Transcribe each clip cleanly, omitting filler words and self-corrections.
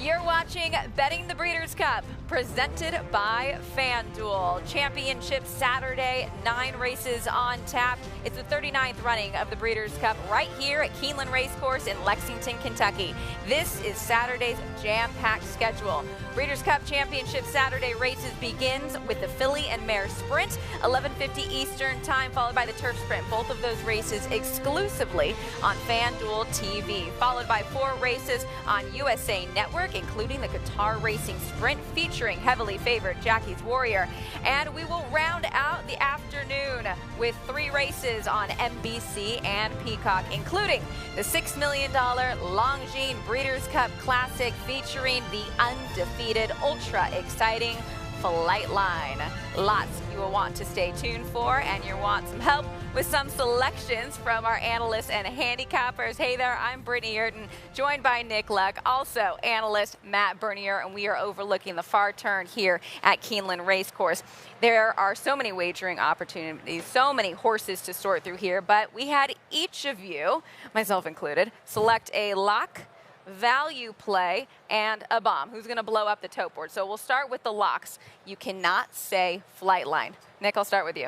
You're watching Betting the Breeders' Cup, presented by FanDuel. Championship Saturday, 9 races on tap. It's the 39th running of the Breeders' Cup right here at Keeneland Racecourse in Lexington, Kentucky. This is Saturday's jam-packed schedule. Breeders' Cup Championship Saturday races begins with the Filly and Mare Sprint, 11:50 Eastern Time, followed by the Turf Sprint. Both of those races exclusively on FanDuel TV, followed by 4 races on USA Network, including the Qatar Racing Sprint featuring heavily favored Jackie's Warrior. And we will round out the afternoon with 3 races on NBC and Peacock, including the $6 million Longines Breeders' Cup Classic featuring the undefeated, ultra exciting Flightline. Lots you will want to stay tuned for, and you want some help with some selections from our analysts and handicappers. Hey there, I'm Britney Eurton, joined by Nick Luck, also analyst Matt Bernier, and we are overlooking the far turn here at Keeneland Racecourse. There are so many wagering opportunities, so many horses to sort through here, but we had each of you, myself included, select a lock, value play, and a bomb. Who's going to blow up the tote board? So we'll start with the locks. You cannot say Flightline. Nick, I'll start with you.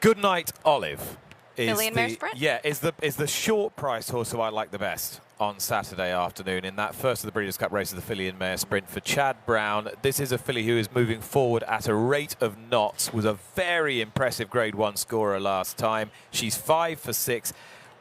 Good Night Olive. Filly and Mare Sprint? Yeah, is the short price horse who I like the best on Saturday afternoon in that first of the Breeders' Cup race of the Filly and Mare Sprint for Chad Brown. This is a filly who is moving forward at a rate of knots, was a very impressive Grade 1 scorer last time. She's 5 for 6.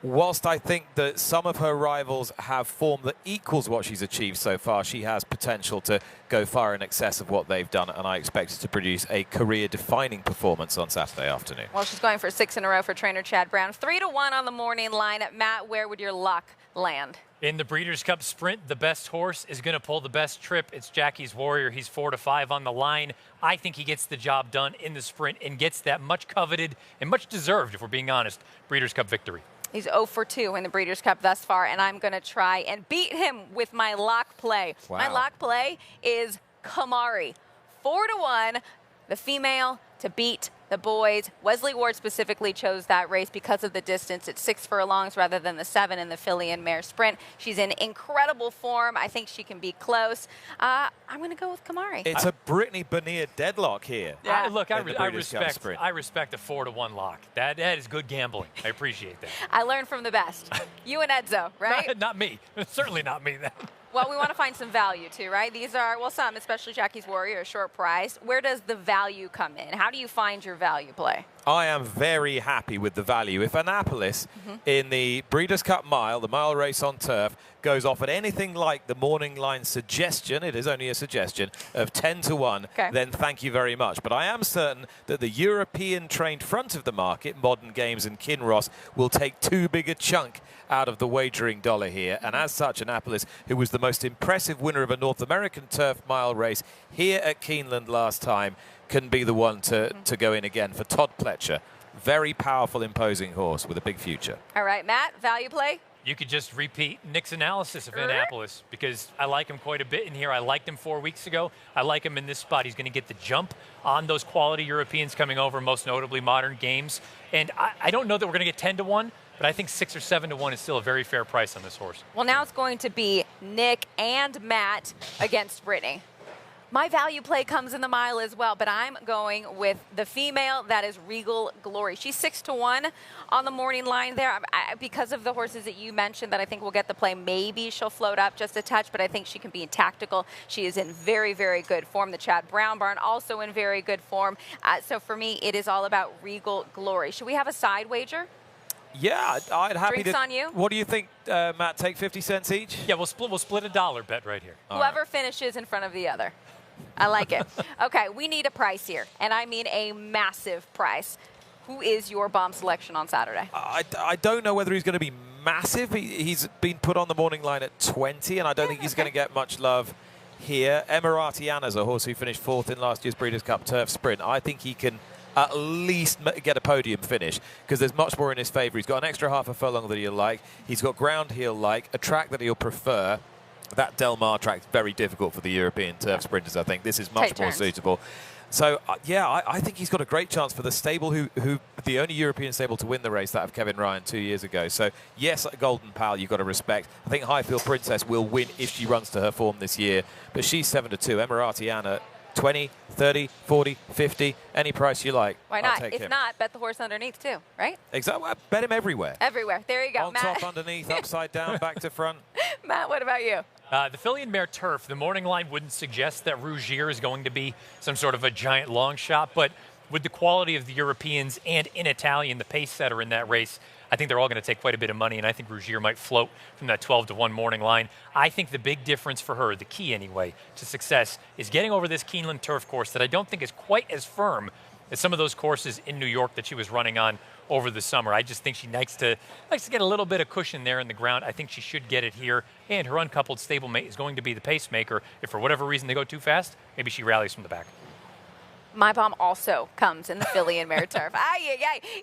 Whilst I think that some of her rivals have form that equals what she's achieved so far, she has potential to go far in excess of what they've done, and I expect her to produce a career-defining performance on Saturday afternoon. Well, she's going for 6 in a row for trainer Chad Brown. 3-1 on the morning line. Matt, where would your lock land? In the Breeders' Cup Sprint, the best horse is going to pull the best trip. It's Jackie's Warrior. He's 4-5 on the line. I think he gets the job done in the sprint and gets that much coveted and much deserved, if we're being honest, Breeders' Cup victory. He's 0 for 2 in the Breeders' Cup thus far, and I'm going to try and beat him with my lock play. Wow. My lock play is Kamari. 4-1, the female to beat the boys. Wesley Ward specifically chose that race because of the distance. It's 6 furlongs rather than the 7 in the Filly and Mare Sprint. She's in incredible form. I think she can be close. I'm going to go with Kamari. It's a Britney Bernier deadlock here. Yeah. Look, I I respect a 4-1 lock. That is good gambling. I appreciate that. I learned from the best. You and Edzo, right? Not me. Certainly not me. Well, we want to find some value too, right? These are, well, some, especially Jackie's Warrior, are short price. Where does the value come in? How do you find your value play? I am very happy with the value. If Annapolis in the Breeders' Cup mile, the mile race on turf, goes off at anything like the morning line suggestion, it is only a suggestion, of 10-1, then thank you very much. But I am certain that the European trained front of the market, Modern Games and Kinross, will take too big a chunk out of the wagering dollar here. And as such, Annapolis, who was the most impressive winner of a North American turf mile race here at Keeneland last time, can be the one to go in again for Todd Pletcher. Very powerful, imposing horse with a big future. All right, Matt, value play? You could just repeat Nick's analysis of Annapolis because I like him quite a bit in here. I liked him 4 weeks ago. I like him in this spot. He's going to get the jump on those quality Europeans coming over, most notably Modern Games. And I don't know that we're going to get 10-1, but I think 6 or 7-1 is still a very fair price on this horse. Well, now it's going to be Nick and Matt against Brittany. My value play comes in the mile as well, but I'm going with the female. That is Regal Glory. She's 6-1 on the morning line there. Because of the horses that you mentioned that I think will get the play, maybe she'll float up just a touch, but I think she can be tactical. She is in very, very good form. The Chad Brown barn also in very good form. So for me, it is all about Regal Glory. Should we have a side wager? Yeah, I'd happy Drinks to. on you. What do you think, Matt? Take 50 cents each? Yeah, we'll split a dollar bet right here. Whoever finishes in front of the other. I like it. Okay, we need a price here, and I mean a massive price. Who is your bomb selection on Saturday? I don't know whether he's going to be massive. He's been put on the morning line at 20, and I don't think he's going to get much love here. Emiratiana's a horse who finished 4th in last year's Breeders' Cup Turf Sprint. I think he can at least get a podium finish because there's much more in his favour. He's got an extra half a furlong that he'll like. He's got ground he'll like, a track that he'll prefer. That Del Mar track's very difficult for the European turf sprinters, I think. This is much more suitable. So, yeah, I think he's got a great chance for the stable who the only European stable to win the race, that of Kevin Ryan 2 years ago. So, yes, Golden Pal, you've got to respect. I think Highfield Princess will win if she runs to her form this year. But she's 7-2. Emirati Anna, 20, 30, 40, 50, any price you like. Why not? If not, bet the horse underneath too, right? Exactly. Well, bet him everywhere. Everywhere. There you go, On Matt. top, underneath, upside down, back to front. Matt, what about you? The filly and mare turf, the morning line wouldn't suggest that Rougier is going to be some sort of a giant long shot, but with the quality of the Europeans and in Italian, the pace setter in that race, I think they're all going to take quite a bit of money, and I think Rougier might float from that 12-1 morning line. I think the big difference for her, the key anyway, to success is getting over this Keeneland turf course that I don't think is quite as firm as some of those courses in New York that she was running on over the summer. I just think she likes to get a little bit of cushion there in the ground. I think she should get it here, and her uncoupled stablemate is going to be the pacemaker. If for whatever reason they go too fast, maybe she rallies from the back. My bomb also comes in the filly and mare turf.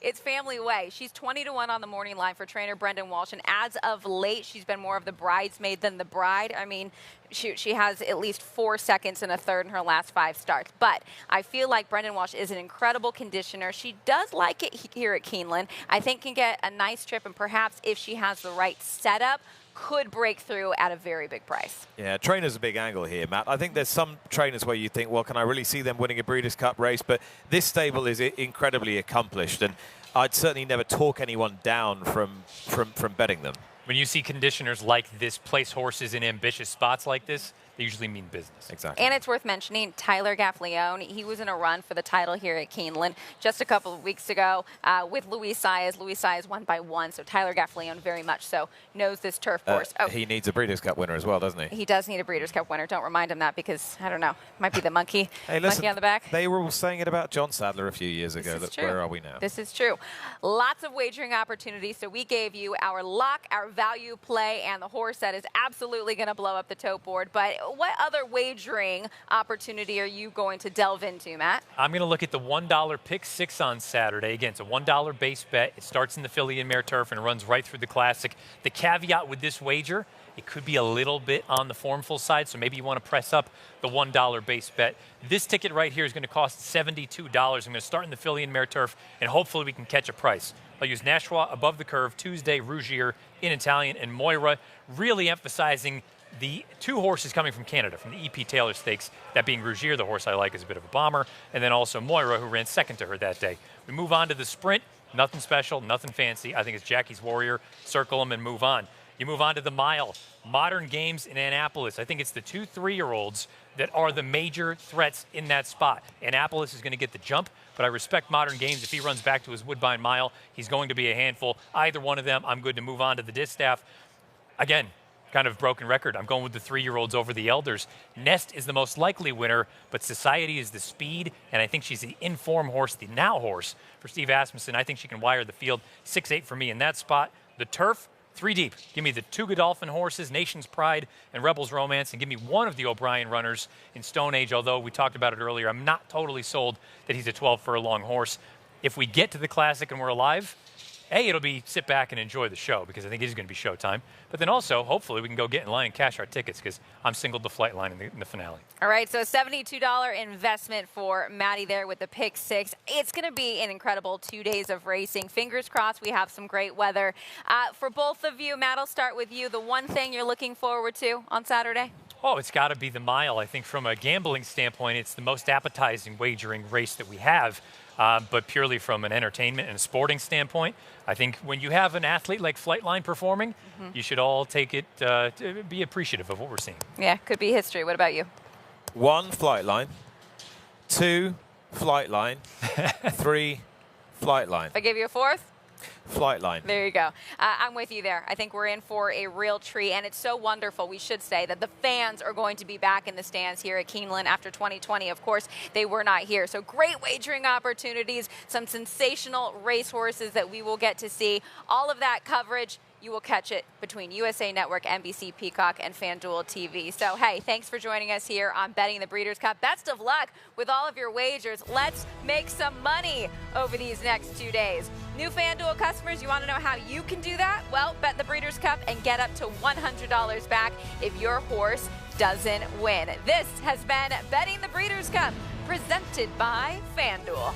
It's family way. She's 20-1 on the morning line for trainer Brendan Walsh, and as of late, she's been more of the bridesmaid than the bride. I mean, she has at least 4 seconds and a third in her last 5 starts. But I feel like Brendan Walsh is an incredible conditioner. She does like it here at Keeneland. I think can get a nice trip, and perhaps if she has the right setup, could break through at a very big price. Yeah, trainer's a big angle here, Matt. I think there's some trainers where you think, well, can I really see them winning a Breeders' Cup race? But this stable is incredibly accomplished, and I'd certainly never talk anyone down from betting them. When you see conditioners like this place horses in ambitious spots like this, they usually mean business. Exactly. And it's worth mentioning Tyler Gaffalione. He was in a run for the title here at Keeneland just a couple of weeks ago with Luis Saez. Luis Saez won by 1, so Tyler Gaffalione very much so knows this turf course. He needs a Breeders' Cup winner as well, doesn't he? He does need a Breeders' Cup winner. Don't remind him that because, I don't know, might be the monkey, hey, listen, monkey on the back. They were all saying it about John Sadler a few years ago. This is true. Where are we now? This is true. Lots of wagering opportunities. So we gave you our lock, our value play, and the horse that is absolutely going to blow up the tote board. But what other wagering opportunity are you going to delve into, Matt? I'm going to look at the $1 pick 6 on Saturday. Again, it's a $1 base bet. It starts in the filly and mare turf and runs right through the Classic. The caveat with this wager, it could be a little bit on the formful side, so maybe you want to press up the $1 base bet. This ticket right here is going to cost $72. I'm going to start in the filly and mare turf, and hopefully we can catch a price. I'll use Nashua above the curve, Tuesday, Rougier in Italian, and Moira, really emphasizing the 2 horses coming from Canada, from the E.P. Taylor Stakes, that being Rougier, the horse I like, is a bit of a bomber, and then also Moira, who ran second to her that day. We move on to the sprint. Nothing special, nothing fancy. I think it's Jackie's Warrior. Circle them and move on. You move on to the mile. Modern Games in Annapolis. I think it's the 2 3-year-olds that are the major threats in that spot. Annapolis is going to get the jump, but I respect Modern Games. If he runs back to his Woodbine mile, he's going to be a handful. Either one of them, I'm good to move on to the distaff. Again, kind of broken record. I'm going with the 3-year-olds over the elders. Nest is the most likely winner, but Society is the speed, and I think she's the in-form horse, the now horse for Steve Asmussen. I think she can wire the field. 6-8 for me in that spot. The turf, 3 deep. Give me the 2 Godolphin horses, Nation's Pride and Rebel's Romance, and give me one of the O'Brien runners in Stone Age, although we talked about it earlier. I'm not totally sold that he's a 12-furlong horse. If we get to the Classic and we're alive, it'll be sit back and enjoy the show because I think it is going to be showtime. But then also, hopefully, we can go get in line and cash our tickets because I'm singled the flight line in the finale. All right, so $72 investment for Maddie there with the pick 6. It's going to be an incredible 2 days of racing. Fingers crossed we have some great weather. For both of you, Matt, I'll start with you. The one thing you're looking forward to on Saturday? Oh, it's got to be the mile. I think from a gambling standpoint, it's the most appetizing wagering race that we have. But purely from an entertainment and sporting standpoint, I think when you have an athlete like Flightline performing, you should all take it to be appreciative of what we're seeing. Yeah, could be history. What about you? 1, Flightline. 2, Flightline. 3, Flightline. If I give you a 4th? Flightline. There you go. I'm with you there. I think we're in for a real treat, and it's so wonderful, we should say, that the fans are going to be back in the stands here at Keeneland after 2020. Of course, they were not here. So great wagering opportunities, some sensational racehorses that we will get to see. All of that coverage, you will catch it between USA Network, NBC Peacock, and FanDuel TV. So, hey, thanks for joining us here on Betting the Breeders' Cup. Best of luck with all of your wagers. Let's make some money over these next 2 days. New FanDuel customers, you want to know how you can do that? Well, bet the Breeders' Cup and get up to $100 back if your horse doesn't win. This has been Betting the Breeders' Cup, presented by FanDuel.